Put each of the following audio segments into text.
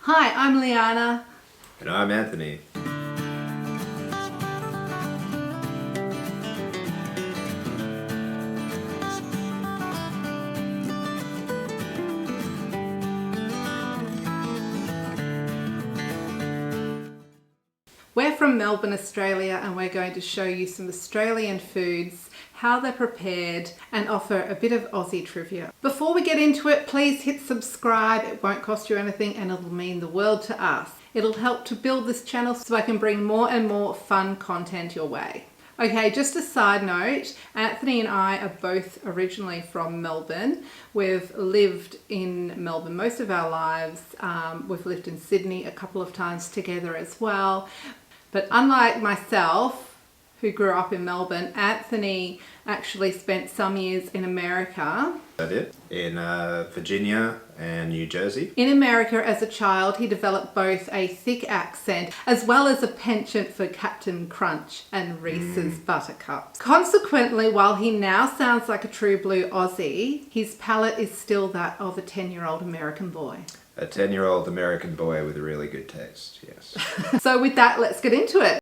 Hi, I'm Liana. And I'm Anthony. We're from Melbourne, Australia, and we're going to show you some Australian foods, how they're prepared, and offer a bit of Aussie trivia. Before we get into it, please hit subscribe. It won't cost you anything and it'll mean the world to us. It'll help to build this channel so I can bring more and more fun content your way. Okay, just a side note, Anthony and I are both originally from Melbourne. We've lived in Melbourne most of our lives. We've lived in Sydney a couple of times together as well. But unlike myself, who grew up in Melbourne, Anthony actually spent some years in America. That it? In Virginia and New Jersey. In America as a child, he developed both a thick accent as well as a penchant for Captain Crunch and Reese's Buttercups. Consequently, while he now sounds like a true blue Aussie, his palate is still that of a 10-year-old American boy. A 10-year-old American boy with a really good taste, yes. So with that, let's get into it.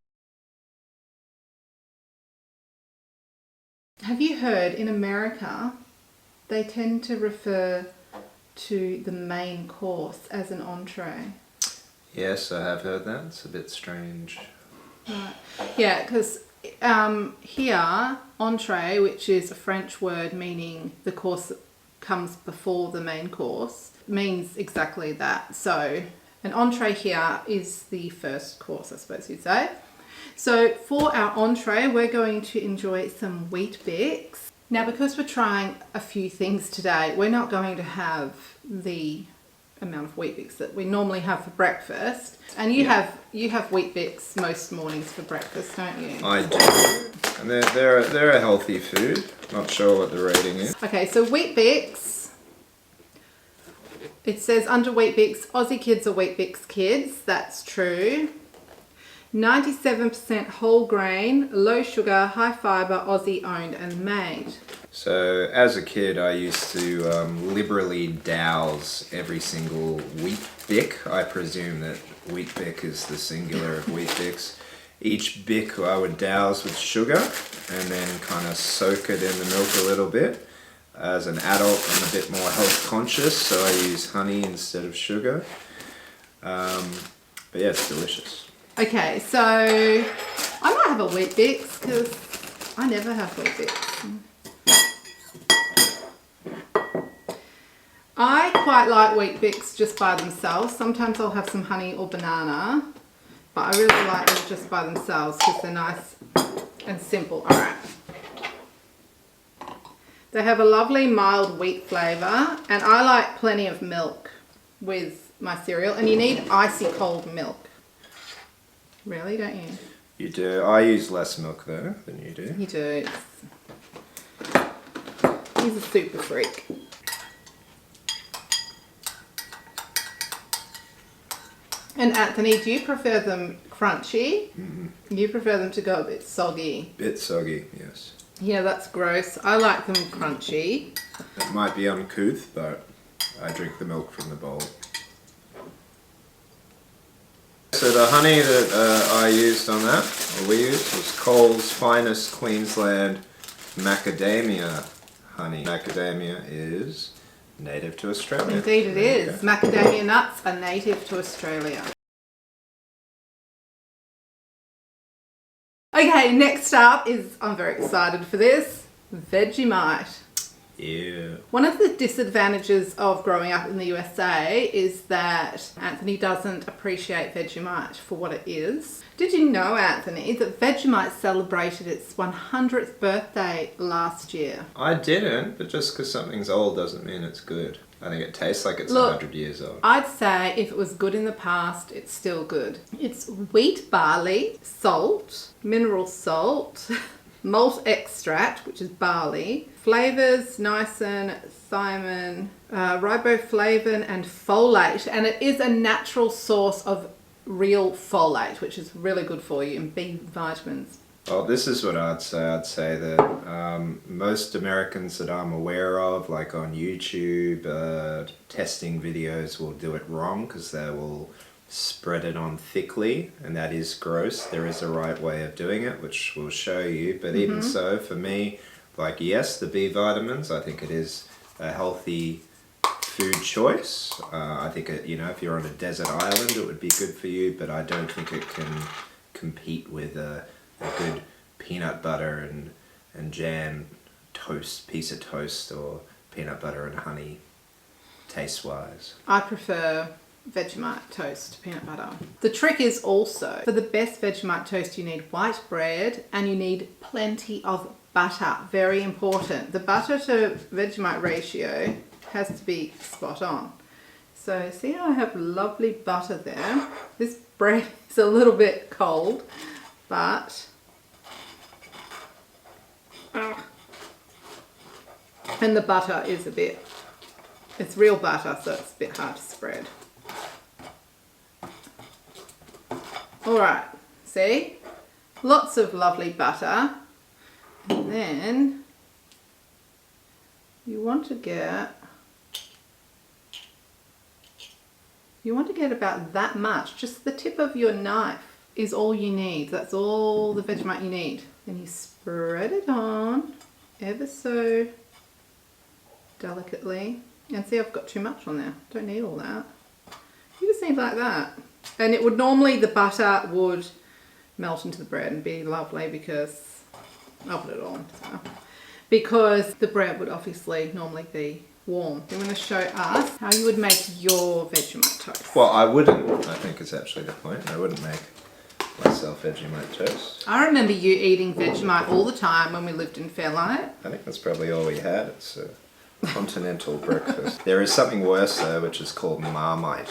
Have you heard in America, they tend to refer to the main course as an entree? Yes, I have heard that. It's a bit strange. Right. Yeah, because here, entree, which is a French word meaning the course that comes before the main course, means exactly that. So an entree here is the first course, I suppose you'd say. So for our entree, we're going to enjoy some Weetbix. Now, because we're trying a few things today, we're not going to have the amount of Weetbix that we normally have for breakfast. And you have Weetbix most mornings for breakfast, don't you? I do. And they're a healthy food. Not sure what the rating is. Okay, so Weetbix. It says under Weetbix, Aussie kids are Weetbix kids. That's true. 97% whole grain, low sugar, high fibre, Aussie owned and made. So as a kid, I used to liberally douse every single Weetbix. I presume that Weetbix is the singular of Weetbix. Each bick I would douse with sugar and then kind of soak it in the milk a little bit. As an adult, I'm a bit more health conscious, so I use honey instead of sugar. But yeah, it's delicious. Okay, so I might have a Weetbix because I never have Weetbix. I quite like Weetbix just by themselves. Sometimes I'll have some honey or banana, but I really like them just by themselves because they're nice and simple. All right. They have a lovely mild wheat flavour, and I like plenty of milk with my cereal, and you need icy cold milk. Really, don't you? You do. I use less milk though than you do. You do. He's a super freak. And Anthony, do you prefer them crunchy? Mm-hmm. You prefer them to go a bit soggy? Bit soggy, yes. Yeah, that's gross. I like them crunchy. It might be uncouth, but I drink the milk from the bowl. So the honey that I used on that, or we used, was Coles Finest Queensland Macadamia honey. Macadamia is native to Australia. Indeed it is. Macadamia nuts are native to Australia. Okay, next up is, I'm very excited for this, Vegemite. Yeah. One of the disadvantages of growing up in the USA is that Anthony doesn't appreciate Vegemite for what it is. Did you know, Anthony, that Vegemite celebrated its 100th birthday last year? I didn't, but just because something's old doesn't mean it's good. I think it tastes like it's 100 years old. I'd say if it was good in the past, it's still good. It's wheat, barley, salt, mineral salt, malt extract, which is barley, flavours, niacin, thiamine, riboflavin and folate, and it is a natural source of real folate, which is really good for you, and B vitamins. Well, this is what I'd say. I'd say that most Americans that I'm aware of, like on YouTube, testing videos will do it wrong because they will spread it on thickly, and that is gross. There is a right way of doing it, which we'll show you. But even so, for me, like, yes, the B vitamins, I think it is a healthy food choice. I think it, you know, if you're on a desert island, it would be good for you, but I don't think it can compete with a good peanut butter and jam piece of toast, or peanut butter and honey taste wise. I prefer Vegemite toast to peanut butter. The trick is also, for the best Vegemite toast, you need white bread and you need plenty of butter. Very important. The butter to Vegemite ratio has to be spot on. So see how I have lovely butter there? This bread is a little bit cold, but and the butter is it's real butter, so it's a bit hard to spread. All right, see? Lots of lovely butter. And then you want to get about that much. Just the tip of your knife is all you need. That's all the Vegemite you need. Then you spread it on ever so delicately. And see, I've got too much on there. Don't need all that. You just need like that. And it would normally, the butter would melt into the bread and be lovely because, I'll put it on. So, because the bread would obviously normally be warm. I'm going to show us how you would make your Vegemite toast. Well, I wouldn't, I think is actually the point. I wouldn't make myself Vegemite toast. I remember you eating Vegemite all the time when we lived in Fairlight. I think that's probably all we had. It's a continental breakfast. There is something worse though, which is called Marmite.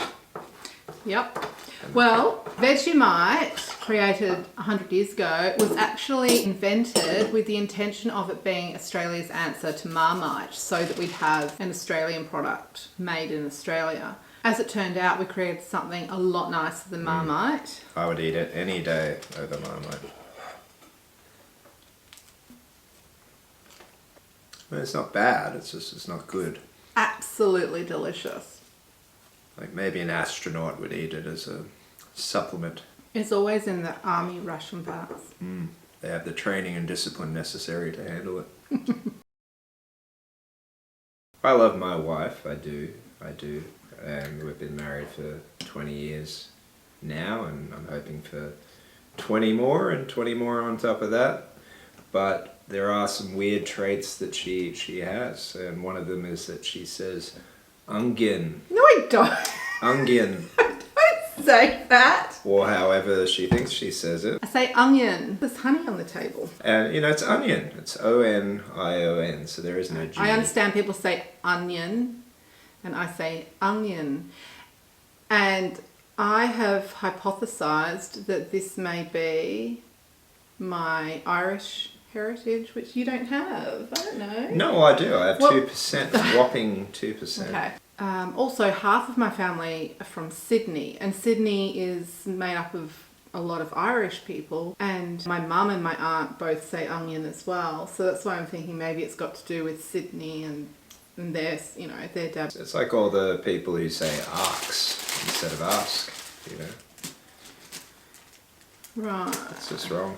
Yep. Well, Vegemite, created 100 years ago, was actually invented with the intention of it being Australia's answer to Marmite, so that we'd have an Australian product made in Australia. As it turned out, we created something a lot nicer than Marmite. I would eat it any day over Marmite. I mean, it's not bad, it's just it's not good. Absolutely delicious. Like maybe an astronaut would eat it as a supplement. It's always in the army ration parts. They have the training and discipline necessary to handle it. I love my wife, I do. And we've been married for 20 years now, and I'm hoping for 20 more and 20 more on top of that. But there are some weird traits that she has, and one of them is that she says onion. No, I don't. Onion. I don't say that. Or however she thinks she says it. I say onion. There's honey on the table. And, you know, it's onion. It's O-N-I-O-N, so there is no G. I understand people say onion, and I say onion. And I have hypothesized that this may be my Irish heritage, which you don't have. I don't know. No, I do. I have 2%, a whopping 2%. Okay. Also, half of my family are from Sydney, and Sydney is made up of a lot of Irish people, and my mum and my aunt both say onion as well. So that's why I'm thinking maybe it's got to do with Sydney and their, you know, their dad. It's like all the people who say arcs instead of ask, you know. Right. It's just wrong.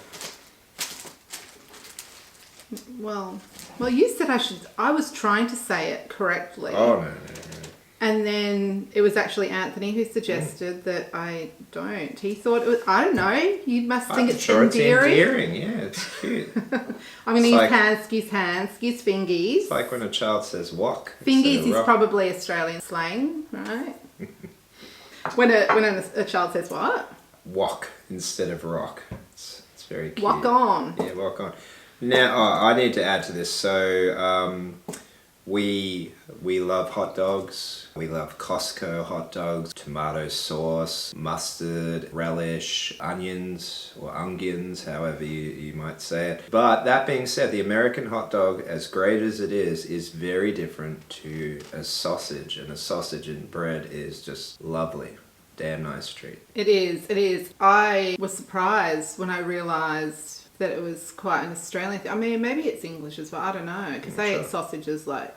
Well, you said I was trying to say it correctly. Oh, no. And then it was actually Anthony who suggested that I don't. He thought it was, I don't know, you must think it's endearing. It's endearing, yeah, it's cute. I'm going to use hands, skis, fingies. It's like when a child says wok. Fingies is probably Australian slang, right? when a child says what? Wok instead of rock. It's very cute. Wok on. Yeah, wok on. Now, I need to add to this. So, we love hot dogs. We love Costco hot dogs, tomato sauce, mustard, relish, onions, or onions, however you might say it. But that being said, the American hot dog, as great as it is very different to a sausage. And a sausage in bread is just lovely. Damn nice treat. It is. I was surprised when I realised that it was quite an Australian thing. I mean, maybe it's English as well. I don't know, because they eat sausages like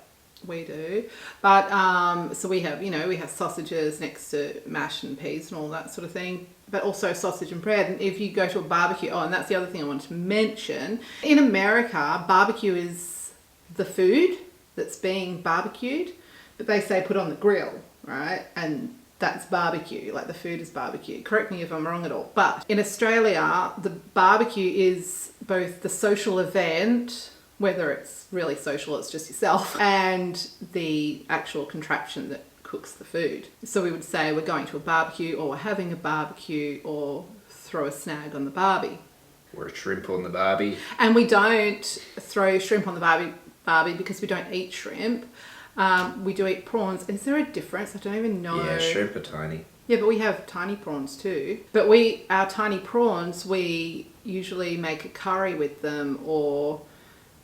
we do. But so we have, we have sausages next to mash and peas and all that sort of thing. But also sausage and bread. And if you go to a barbecue, and that's the other thing I wanted to mention. In America, barbecue is the food that's being barbecued, but they say put on the grill, right? And that's barbecue, like the food is barbecue. Correct me if I'm wrong at all. But in Australia, the barbecue is both the social event, whether it's really social, it's just yourself, and the actual contraption that cooks the food. So we would say we're going to a barbecue, or we're having a barbecue, or throw a snag on the barbie. Or a shrimp on the barbie. And we don't throw shrimp on the barbie because we don't eat shrimp. We do eat prawns. Is there a difference? I don't even know. Yeah, shrimp are tiny. Yeah, but we have tiny prawns too. But our tiny prawns, we usually make a curry with them, or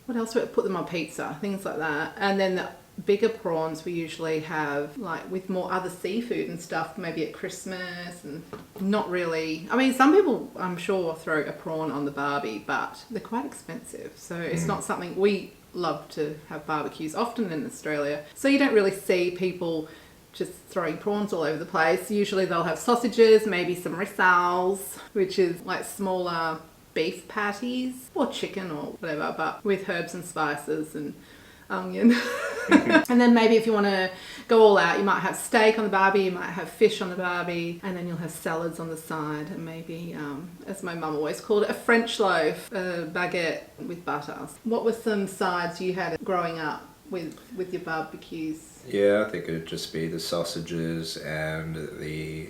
what else? We put them on pizza, things like that. And then the bigger prawns we usually have like with more other seafood and stuff, maybe at Christmas, and not really. I mean, some people I'm sure throw a prawn on the barbie, but they're quite expensive. So it's not something we love to have barbecues often in Australia. So you don't really see people just throwing prawns all over the place. Usually they'll have sausages, maybe some rissoles, which is like smaller beef patties, or chicken or whatever, but with herbs and spices and onion. And then maybe if you want to go all out, you might have steak on the barbie, you might have fish on the barbie, and then you'll have salads on the side, and maybe, as my mum always called it, a French loaf, a baguette with butter. What were some sides you had growing up with your barbecues? Yeah, I think it'd just be the sausages and the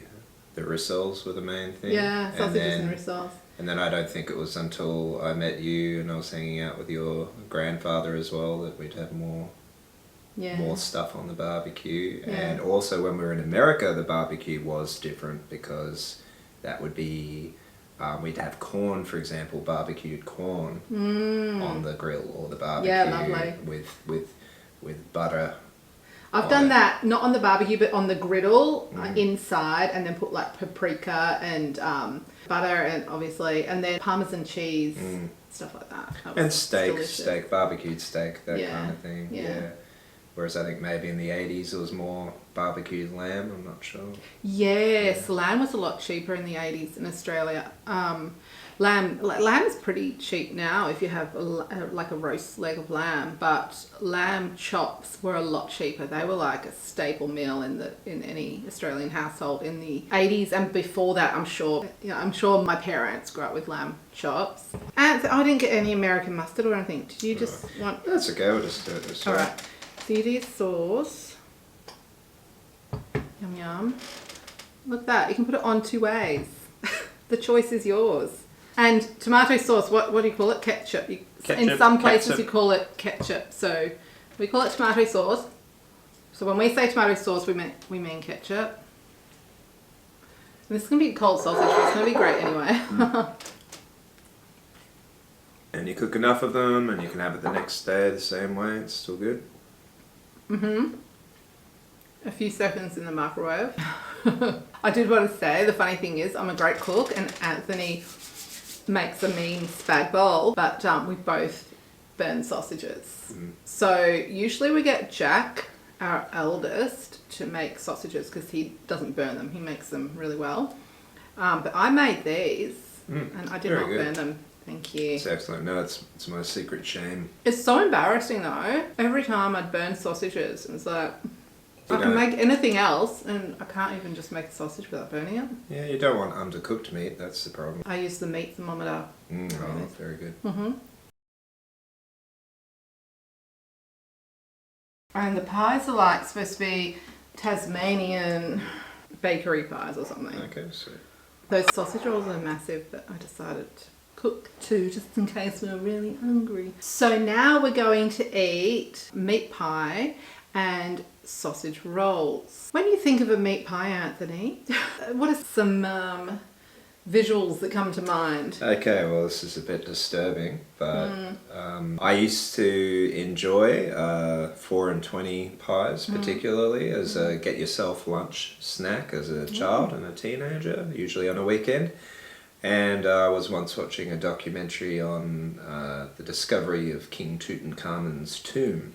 rissoles were the main thing. Yeah, sausages and rissoles. And then I don't think it was until I met you and I was hanging out with your grandfather as well that we'd have more stuff on the barbecue. Yeah. And also when we were in America, the barbecue was different because that would be, we'd have corn, for example, barbecued corn on the grill or the barbecue. Yeah, lovely. With butter. I've done that, not on the barbecue, but on the griddle inside, and then put like paprika and butter, and obviously, and then Parmesan cheese, stuff like that. And steak, barbecued steak, that kind of thing. Yeah. Whereas I think maybe in the 80s it was more barbecued lamb, I'm not sure. Yes, lamb was a lot cheaper in the 80s in Australia. Lamb is pretty cheap now if you have like a roast leg of lamb, but lamb chops were a lot cheaper. They were like a staple meal in any Australian household in the 80s, and before that I'm sure my parents grew up with lamb chops. And I didn't get any American mustard or anything. Did you just want... That's okay, we'll just do it this way. Alright, so you do sauce. Yum yum. Look at that, you can put it on two ways. The choice is yours. And tomato sauce, what do you call it? Ketchup. In some places you call it ketchup. So we call it tomato sauce. So when we say tomato sauce, we mean ketchup. And this is going to be cold sausage, but it's going to be great anyway. And you cook enough of them and you can have it the next day the same way. It's still good. A few seconds in the microwave. I did want to say, the funny thing is I'm a great cook, and Anthony makes a mean spag bowl, but we both burn sausages. So usually we get Jack, our eldest, to make sausages because he doesn't burn them. He makes them really well. But I made these and I did not burn them. Thank you. It's excellent. No, it's my secret shame. It's so embarrassing though. Every time I'd burn sausages, it's like... I can make anything else, and I can't even just make a sausage without burning it. Yeah, you don't want undercooked meat, that's the problem. I use the meat thermometer. Oh, very good. And the pies are like supposed to be Tasmanian bakery pies or something. Okay, sweet. Those sausage rolls are massive, but I decided to cook two just in case we were really hungry. So now we're going to eat meat pie and sausage rolls. When you think of a meat pie, Anthony, what are some visuals that come to mind? Okay, well, this is a bit disturbing, but I used to enjoy 4 and 20 pies, particularly as a get yourself lunch snack as a child and a teenager, usually on a weekend. And I was once watching a documentary on the discovery of King Tutankhamun's tomb.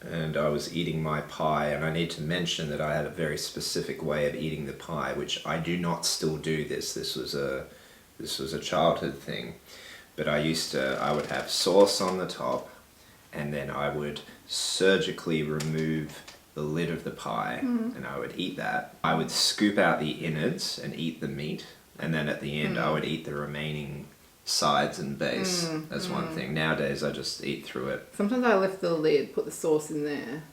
And I was eating my pie, and I need to mention that I had a very specific way of eating the pie, which I do not still do this. This was a childhood thing. But I would have sauce on the top, and then I would surgically remove the lid of the pie, and I would eat that. I would scoop out the innards and eat the meat, and then at the end I would eat the remaining sides and base. That's one thing. Nowadays I just eat through it. Sometimes I lift the lid, put the sauce in there,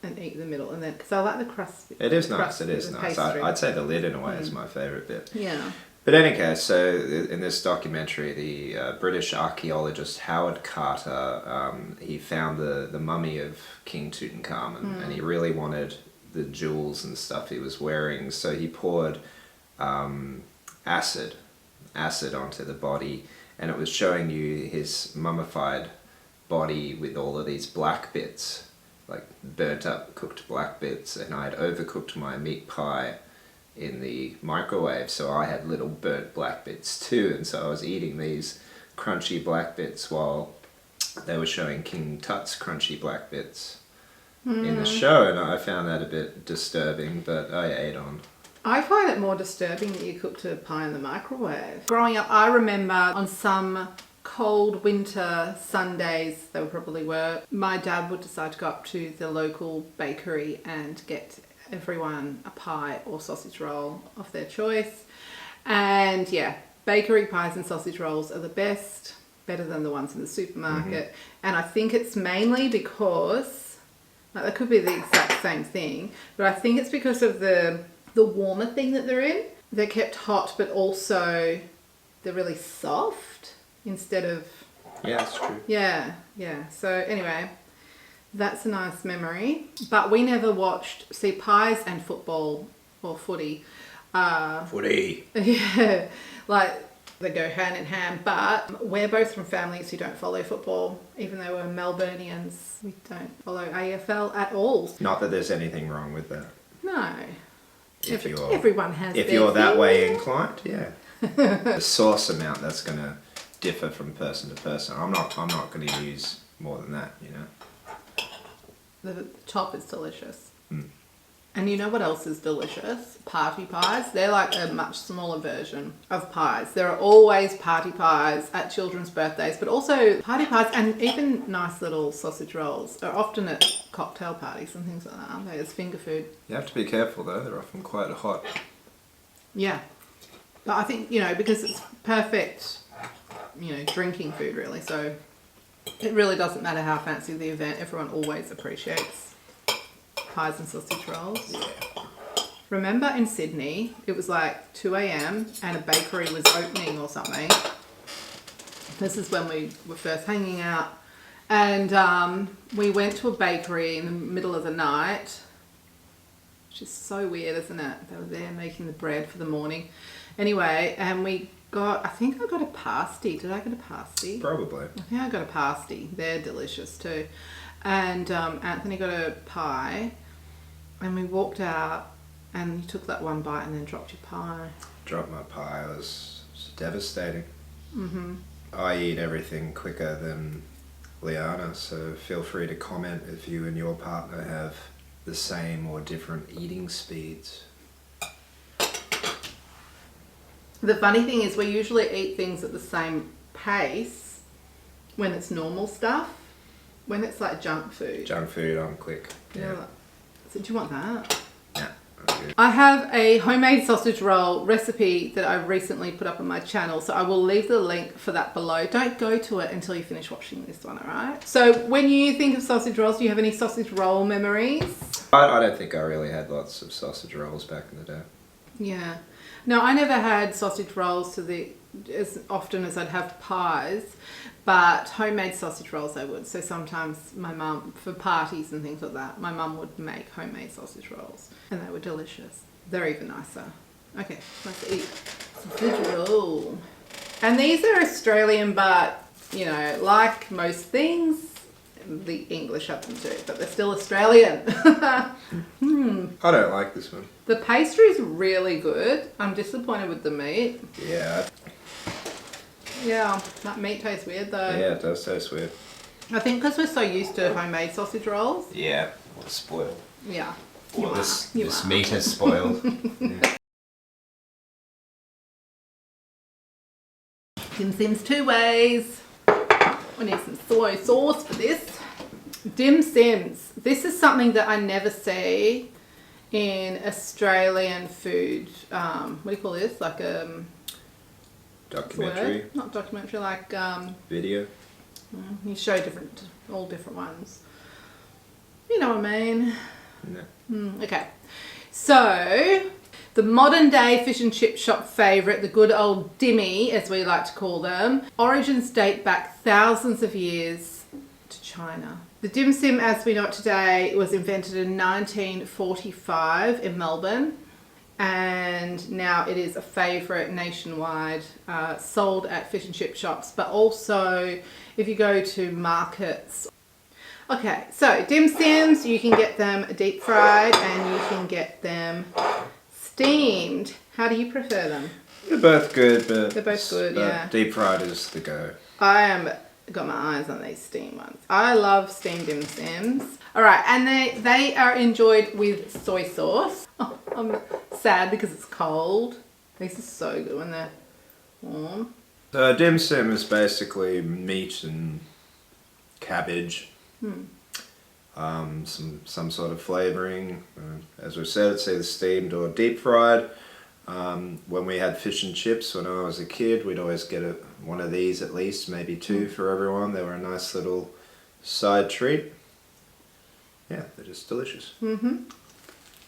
and eat the middle, and then because I like the crust. It is nice. It is nice. I'd say the lid in a way is my favourite bit. Yeah. But in any case, so in this documentary, the British archaeologist Howard Carter, he found the mummy of King Tutankhamun, and he really wanted the jewels and stuff he was wearing, so he poured acid onto the body, and it was showing you his mummified body with all of these black bits, like burnt up cooked black bits, and I had overcooked my meat pie in the microwave, so I had little burnt black bits too, and so I was eating these crunchy black bits while they were showing King Tut's crunchy black bits in the show, and I found that a bit disturbing, but I ate on. I find it more disturbing that you cooked a pie in the microwave. Growing up, I remember on some cold winter Sundays, they probably were, my dad would decide to go up to the local bakery and get everyone a pie or sausage roll of their choice. And yeah, bakery pies and sausage rolls are the best, better than the ones in the supermarket. And I think it's mainly because, like, that could be the exact same thing, but I think it's because of the warmer thing that they're in. They're kept hot, but also they're really soft instead of... Yeah, that's true. Yeah. So anyway, that's a nice memory. But we never watched, see, pies and football or footy. Footy. Yeah, like they go hand in hand. But we're both from families who don't follow football. Even though we're Melburnians, we don't follow AFL at all. Not that there's anything wrong with that. No. Everyone has if you're that way inclined, yeah. The sauce amount, that's going to differ from person to person. I'm not going to use more than that, you know. The top is delicious. And you know what else is delicious? Party pies. They're like a much smaller version of pies. There are always party pies at children's birthdays, but also party pies and even nice little sausage rolls are often at cocktail parties and things like that, aren't they? As finger food. You have to be careful though, they're often quite hot. Yeah. But I think, you know, because it's perfect, you know, drinking food really, so it really doesn't matter how fancy the event, everyone always appreciates pies and sausage rolls. Yeah. Remember in Sydney, it was like 2 a.m. and a bakery was opening or something. This is when we were first hanging out. And we went to a bakery in the middle of the night, which is so weird, isn't it? They were there making the bread for the morning. Anyway, and we got, I think I got a pasty. Did I get a pasty? Probably. I think I got a pasty. They're delicious too. And Anthony got a pie. And we walked out and you took that one bite and then dropped your pie. Dropped my pie. It was devastating. I eat everything quicker than Liana, so feel free to comment if you and your partner have the same or different eating speeds. The funny thing is we usually eat things at the same pace when it's normal stuff. When it's like junk food. Junk food, I'm quick. Yeah. So do you want that? Yeah, I'm good. I have a homemade sausage roll recipe that I recently put up on my channel, so I will leave the link for that below. Don't go to it until you finish watching this one, alright? So when you think of sausage rolls, do you have any sausage roll memories? I don't think I really had lots of sausage rolls back in the day. Yeah. No, I never had sausage rolls as often as I'd have pies, but homemade sausage rolls I would. So sometimes my mum, for parties and things like that, my mum would make homemade sausage rolls and they were delicious. They're even nicer. Okay, let's eat sausage roll. And these are Australian, but you know, like most things, the English have them too, but they're still Australian. I don't like this one. The pastry's really good. I'm disappointed with the meat. Yeah. Yeah, that meat tastes weird though. Yeah, it does taste weird. I think because we're so used to homemade sausage rolls. Yeah, it's spoiled. Yeah. Well, this meat is spoiled. Yeah. Dim Sims 2 ways. We need some soy sauce for this. Dim Sims. This is something that I never see in Australian food. What do you call this? Like a Documentary? Not documentary, like Video? you show all different ones. You know what I mean? No. Okay. So, the modern day fish and chip shop favourite, the good old dimmy, as we like to call them, origins date back thousands of years to China. The dim sim as we know it today was invented in 1945 in Melbourne, and now it is a favourite nationwide, sold at fish and chip shops, but also if you go to markets. Okay, so dim sims, you can get them deep fried and you can get them steamed. How do you prefer them? They're both good, but They're both good, yeah. Deep fried is the go. Got my eyes on these steamed ones. I love steamed dim sims. All right, and they are enjoyed with soy sauce. Oh, I'm sad because it's cold. These are so good when they're warm. So dim sim is basically meat and cabbage. Some sort of flavouring. As we said, it's either steamed or deep fried. When we had fish and chips when I was a kid, we'd always get one of these at least, maybe two for everyone. They were a nice little side treat. Yeah, they're just delicious.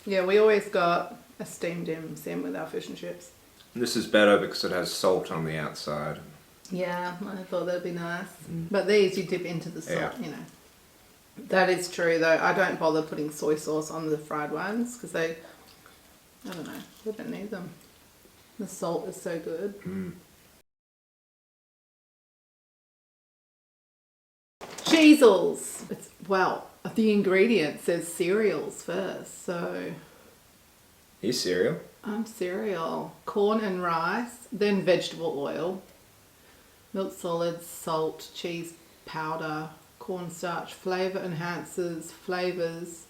Yeah, we always got a steamed dim sim with our fish and chips. And this is better because it has salt on the outside. Yeah, I thought that'd be nice. But these you dip into the salt, Yeah. you know. That is true though. I don't bother putting soy sauce on the fried ones because I don't know, they don't need them. The salt is so good. Cheezels. The ingredient says cereals first, so Here's cereal. cereal. Corn and rice, then vegetable oil, milk solids, salt, cheese powder, cornstarch, flavour enhancers, flavours,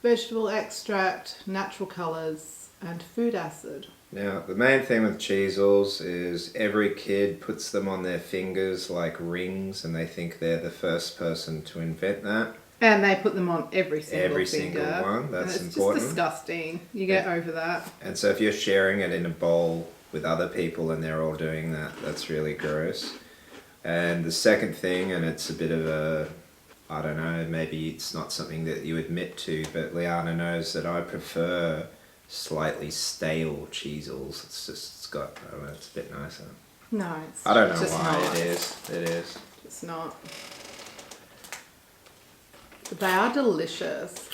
vegetable extract, natural colours, and food acid. Now, the main thing with Cheezels is every kid puts them on their fingers like rings and they think they're the first person to invent that. And they put them on every single Every finger. single one, that's and it's important. just disgusting. You get over that. And so if you're sharing it in a bowl with other people and they're all doing that, that's really gross. And the second thing, and it's a bit of a, I don't know, maybe it's not something that you admit to, but Liana knows that I prefer slightly stale Cheezels. It's got, I don't know, it's a bit nicer. No, it's I don't know just why not. it is. It's not. But they are delicious.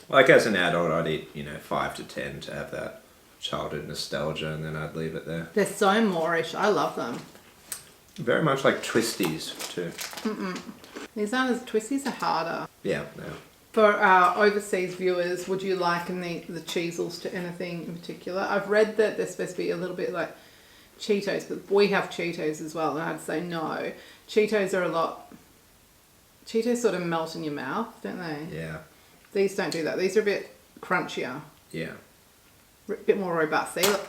Like as an adult, I'd eat, 5 to 10 to have that childhood nostalgia and then I'd leave it there. They're so moreish. I love them. Very much like Twisties too. These aren't as twisties are harder. Yeah. For our overseas viewers, would you liken the Cheezels to anything in particular? I've read that they're supposed to be a little bit like Cheetos, but we have Cheetos as well, and I'd say no. Cheetos sort of melt in your mouth, don't they? Yeah. These don't do that. These are a bit crunchier. Yeah. A bit more robust. See, look.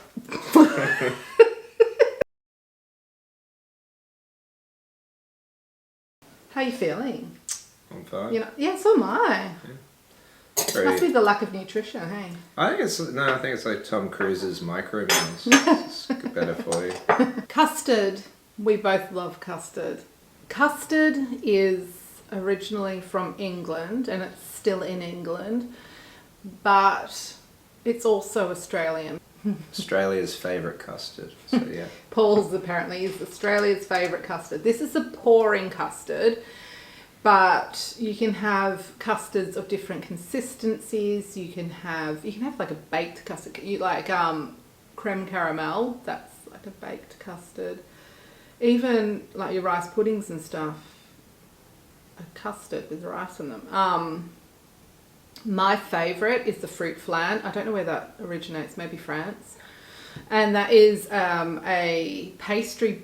How are you feeling? I'm fine. Yeah, so am I. Very- Must be the lack of nutrition, hey? I think it's like Tom Cruise's micro meals. It's better for you. Custard. We both love custard. Custard is originally from England and it's still in England, but it's also Australian. Australia's favourite custard. So yeah. Paul's apparently is Australia's favourite custard. This is a pouring custard, but you can have custards of different consistencies. You can have like a baked custard. You like creme caramel. That's like a baked custard. Even like your rice puddings and stuff. A custard with rice in them. My favourite is the fruit flan. I don't know where that originates. Maybe France. And that is a pastry,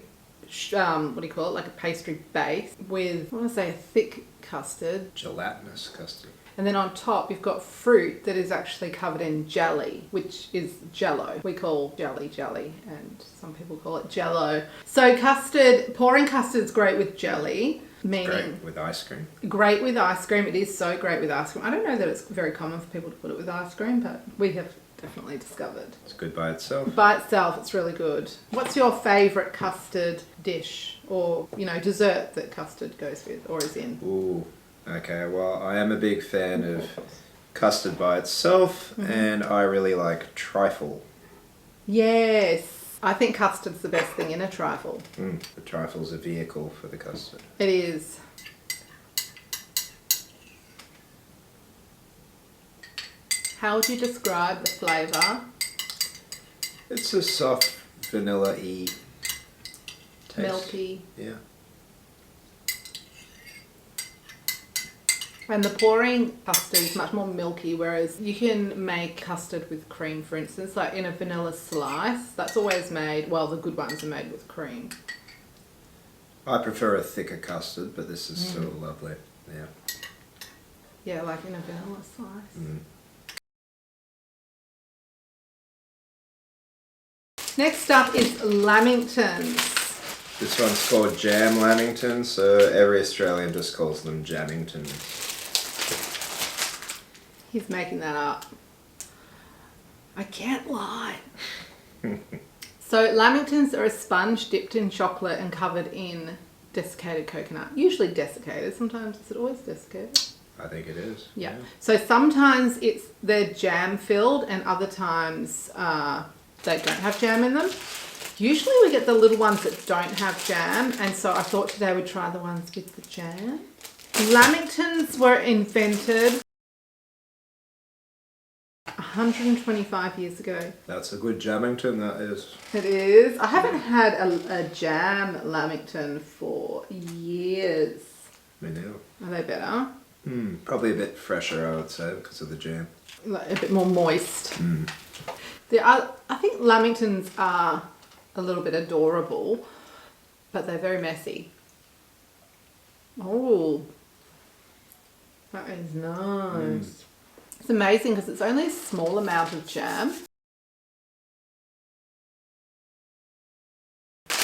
what do you call it? Like a pastry base with, I want to say, a thick custard. Gelatinous custard. And then on top, you've got fruit that is actually covered in jelly, which is jello. We call jelly, and some people call it jello. So custard, pouring custard is great with jelly. Meaning Great with ice cream. Great with ice cream. It is so great with ice cream. I don't know that it's very common for people to put it with ice cream, but we have definitely discovered. It's good by itself. By itself, it's really good. What's your favourite custard dish or, dessert that custard goes with or is in? Ooh, okay. Well, I am a big fan of custard by itself, and I really like trifle. Yes. I think custard's the best thing in a trifle. The trifle's a vehicle for the custard. It is. How would you describe the flavour? It's a soft vanilla-y taste. Milky. Yeah. And the pouring custard is much more milky, whereas you can make custard with cream, for instance, like in a vanilla slice. That's always made, well, the good ones are made with cream. I prefer a thicker custard, but this is still lovely. Yeah. Yeah, like in a vanilla slice. Next up is Lamingtons. This one's called Jam Lamingtons, so every Australian just calls them Jamingtons. He's making that up. I can't lie. So Lamingtons are a sponge dipped in chocolate and covered in desiccated coconut. Usually desiccated. Sometimes, is it always desiccated? I think it is. Yeah. So sometimes they're jam filled and other times they don't have jam in them. Usually we get the little ones that don't have jam, and so I thought today we'd try the ones with the jam. Lamingtons were invented 125 years ago. That's a good Jamington, that is. It is. I haven't had a jam Lamington for years. Me neither. Are they better? Probably a bit fresher, I would say, because of the jam. Like a bit more moist. I think Lamingtons are a little bit adorable, but they're very messy. Oh, that is nice. It's amazing because it's only a small amount of jam.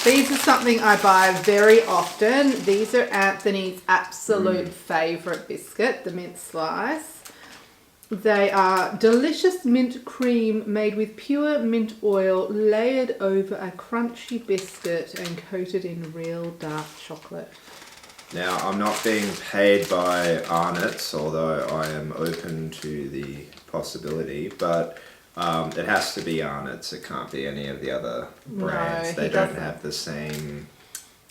These are something I buy very often. These are Anthony's absolute favourite biscuit, the mint slice. They are delicious mint cream made with pure mint oil layered over a crunchy biscuit and coated in real dark chocolate. Now, I'm not being paid by Arnott's, although I am open to the possibility, but it has to be Arnott's. It can't be any of the other brands. No, they don't have the same.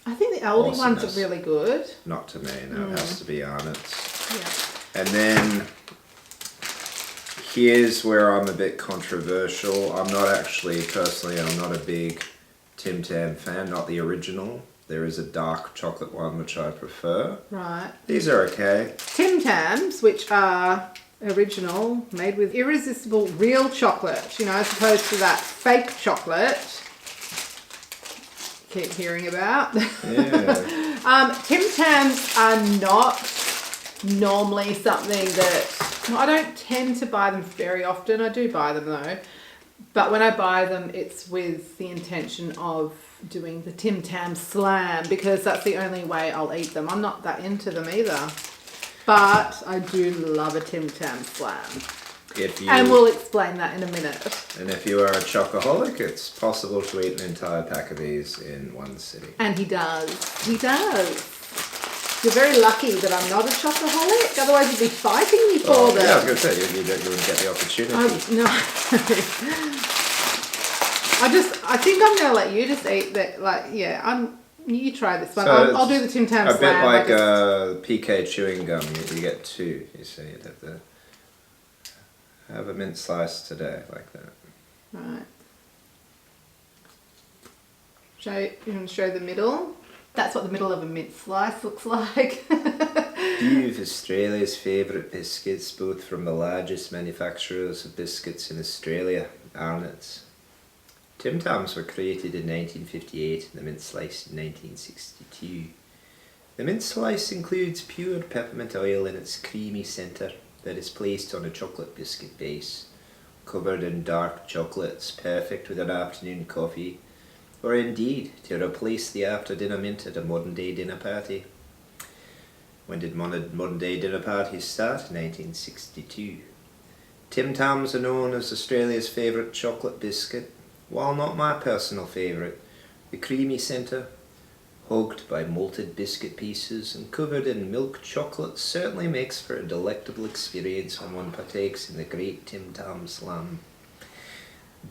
I think the Aldi ones are really good. Not to me, no, it has to be Arnott's. Yeah. And then here's where I'm a bit controversial. I'm not a big Tim Tam fan, not the original. There is a dark chocolate one which I prefer. Right. These are okay. Tim Tams, which are original, made with irresistible real chocolate, as opposed to that fake chocolate keep hearing about. Yeah. Tim Tams are not normally something that... I don't tend to buy them very often. I do buy them though. But when I buy them, it's with the intention of doing the Tim Tam Slam because that's the only way I'll eat them. I'm not that into them either. But I do love a Tim Tam Slam. And we'll explain that in a minute. And if you are a chocoholic, it's possible to eat an entire pack of these in one sitting. And he does. He does. You're very lucky that I'm not a chocoholic. Otherwise you'd be fighting me for them. Yeah, I was going to say, you wouldn't get the opportunity. No. I think I'm going to let you just eat that. You try this one. So I'll do the Tim Tam Slam. A bit like a PK chewing gum. You get two. You see, you'd have to have a mint slice today, like that. Right. You want to show the middle? That's what the middle of a mint slice looks like. Few of Australia's favourite biscuits, both from the largest manufacturers of biscuits in Australia, Arnott's. Tim Tams were created in 1958 and the mint slice in 1962. The mint slice includes pure peppermint oil in its creamy centre that is placed on a chocolate biscuit base, covered in dark chocolates, perfect with an afternoon coffee, or indeed to replace the after-dinner mint at a modern-day dinner party. When did modern-day dinner parties start? 1962. Tim Tams are known as Australia's favourite chocolate biscuit, while not my personal favourite. The creamy centre, hugged by malted biscuit pieces and covered in milk chocolate, certainly makes for a delectable experience when one partakes in the great Tim Tam Slam.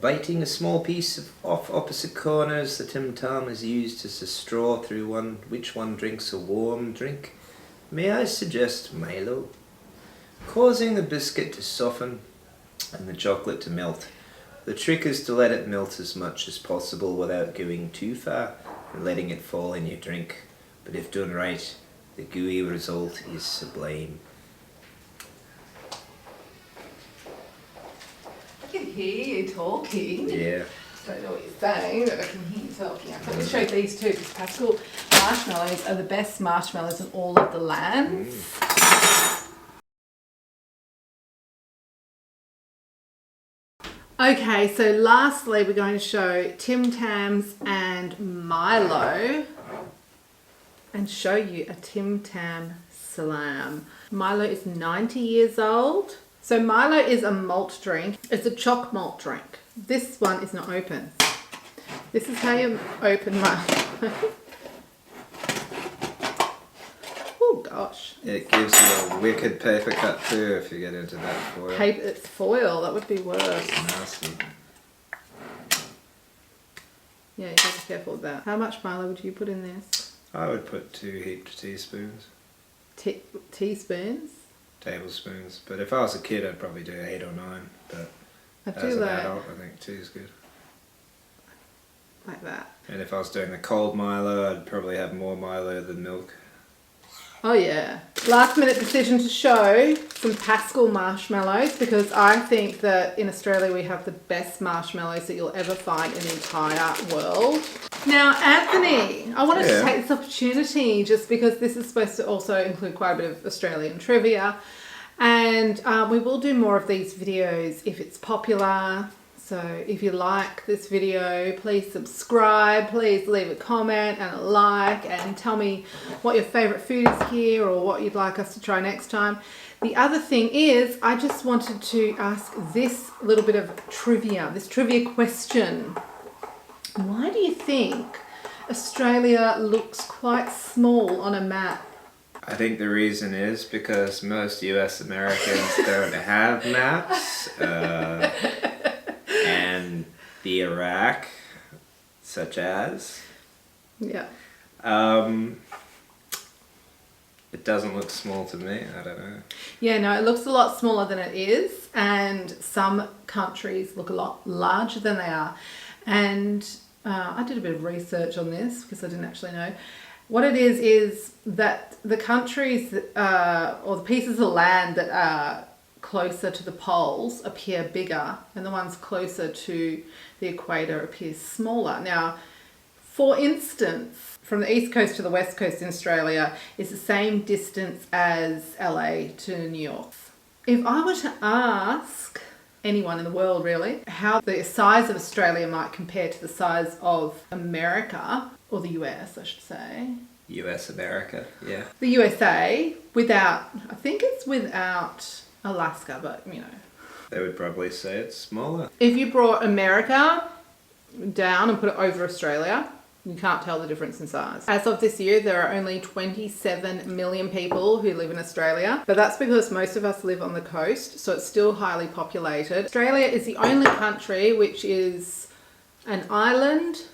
Biting a small piece off opposite corners, the Tim Tam is used as a straw through which one drinks a warm drink. May I suggest Milo? Causing the biscuit to soften and the chocolate to melt. The trick is to let it melt as much as possible without going too far and letting it fall in your drink. But if done right, the gooey result is sublime. I can hear you talking. Yeah. Don't know what you're saying, but I can hear you talking. I'm going to show you these two because Pascal marshmallows are the best marshmallows in all of the lands. Okay, so lastly we're going to show Tim Tams and Milo and show you a Tim Tam Slam. Milo is 90 years old. So Milo is a malt drink. It's a choc malt drink. This one is not open. This is how you open Milo. Oh gosh. It gives you a wicked paper cut too if you get into that foil. It's foil, that would be worse. Nasty. Yeah, you have to be careful with that. How much Milo would you put in this? I would put 2 heaped teaspoons. Teaspoons? Tablespoons. But if I was a kid, I'd probably do 8 or 9. But as an adult, I think 2 is good. Like that. And if I was doing the cold Milo, I'd probably have more Milo than milk. Oh yeah. Last minute decision to show some Pascal marshmallows because I think that in Australia we have the best marshmallows that you'll ever find in the entire world. Now Anthony, I wanted to take this opportunity just because this is supposed to also include quite a bit of Australian trivia, and we will do more of these videos if it's popular. So if you like this video, please subscribe, please leave a comment and a like and tell me what your favourite food is here or what you'd like us to try next time. The other thing is, I just wanted to ask this little bit of trivia, this trivia question. Why do you think Australia looks quite small on a map? I think the reason is because most US Americans don't have maps. And the Iraq, such as. Yeah. It doesn't look small to me, I don't know. Yeah, no, it looks a lot smaller than it is, and some countries look a lot larger than they are. And I did a bit of research on this because I didn't actually know. What it is that the countries or the pieces of land that are closer to the poles appear bigger and the ones closer to the equator appear smaller. Now, for instance, from the east coast to the west coast in Australia is the same distance as LA to New York. If I were to ask anyone in the world really how the size of Australia might compare to the size of America, or the US I should say. US America, yeah. The USA without, I think it's without Alaska, but you know. They would probably say it's smaller. If you brought America down and put it over Australia, you can't tell the difference in size. As of this year, there are only 27 million people who live in Australia, but that's because most of us live on the coast, so it's still highly populated. Australia is the only country which is an island,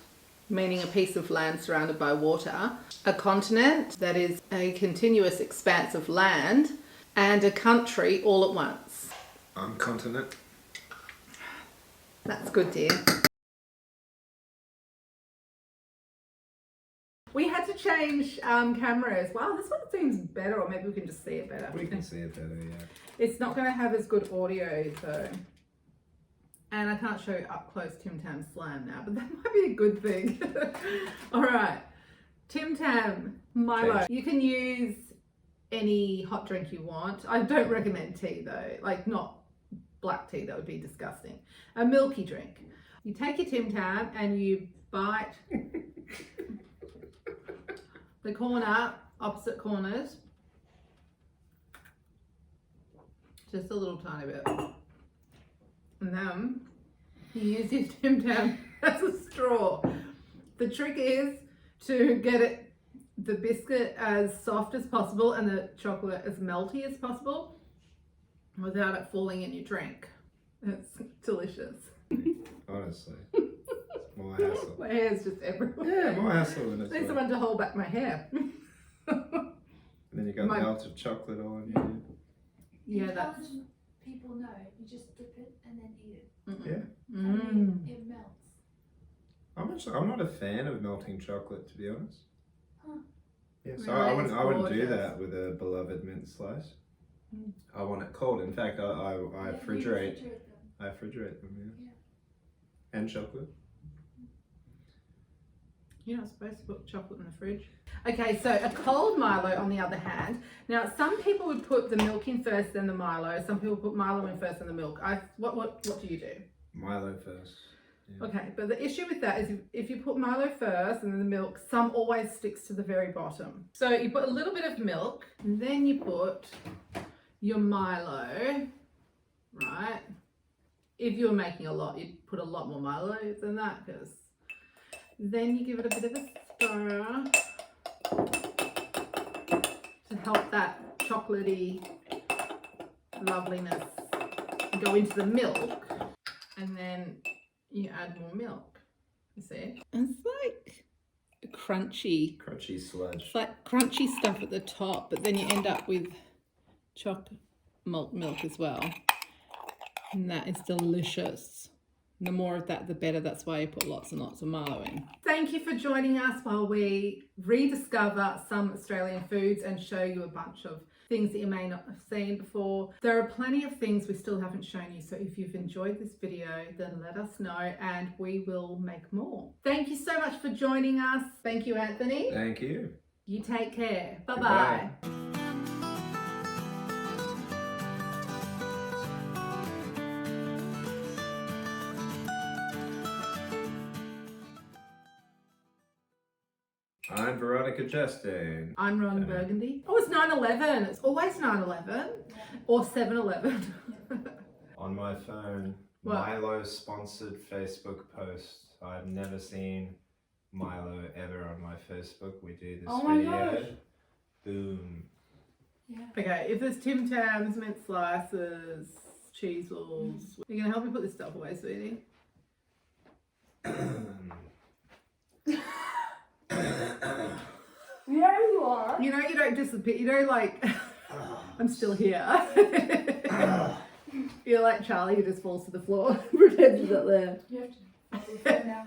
meaning a piece of land surrounded by water, a continent, that is a continuous expanse of land, and a country all at once. Continent. That's good, dear. We had to change cameras. Wow, this one seems better, or maybe we can just see it better. We can see it better, yeah. It's not going to have as good audio, though. And I can't show you up close Tim Tam Slam now, but that might be a good thing. All right, Tim Tam, Milo. Change. You can use any hot drink you want. I don't recommend tea though, like not black tea, that would be disgusting. A milky drink. You take your Tim Tam and you bite the corner, opposite corners, just a little tiny bit. And then you use your Tim Tam as a straw. The trick is to get the biscuit as soft as possible and the chocolate as melty as possible without it falling in your drink. It's delicious. Honestly. It's more hassle. My hair's just everywhere. Yeah, more hassle than it's I need worth. someone to hold back my hair. And then you got melted chocolate all on you. Yeah, that's... people know. You just dip it and then eat it. Yeah. And then it melts. I'm not a fan of melting chocolate, to be honest. Huh. Yeah, so Really? I wouldn't do Gorgeous. that with a beloved mint slice. I want it cold. In fact, I refrigerate. Them. I refrigerate them, yeah. Yeah. And chocolate. You're not supposed to put chocolate in the fridge. Okay, so a cold Milo on the other hand. Now, some people would put the milk in first, then the Milo. Some people put Milo in first, then the milk. What do you do? Milo first. Yeah. Okay, but the issue with that is if you put Milo first and then the milk, some always sticks to the very bottom. So you put a little bit of milk, and then you put your Milo, right? If you were making a lot, you'd put a lot more Milo than that, because then you give it a bit of a stir to help that chocolatey loveliness go into the milk, and then you add more milk. You see? It's like a crunchy sludge. It's like crunchy stuff at the top, but then you end up with chopped malt milk as well. And that is delicious. The more of that, the better. That's why you put lots and lots of Milo in. Thank you for joining us while we rediscover some Australian foods and show you a bunch of things that you may not have seen before. There are plenty of things we still haven't shown you, so if you've enjoyed this video, then let us know and we will make more. Thank you so much for joining us. Thank you, Anthony. Thank you. You take care. Bye-bye. I'm Veronica Chastain. I'm Ron Burgundy. Oh, it's 9/11. It's always 9/11 or 7/11. On my phone, What? Milo sponsored Facebook post. I've never seen Milo ever on my Facebook. We do this Oh my video. gosh. Boom. Yeah. Okay, if there's Tim Tams, mint slices, Cheezels, you're going to help me put this stuff away, sweetie? Yeah, you are. You know, you don't disappear. You know, like, I'm still here. You're like Charlie who just falls to the floor and pretends he's not there. You have to follow the phone now.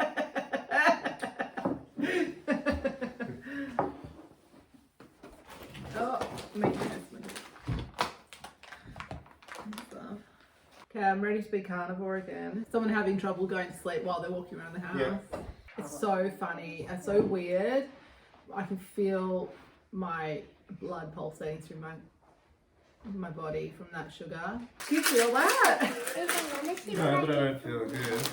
Oh, make this. Okay, I'm ready to be carnivore again. Someone having trouble going to sleep while they're walking around the house. Yeah. It's so funny and so weird. I can feel my blood pulsating through my body from that sugar. Do you feel that? It makes me No, but I don't feel good.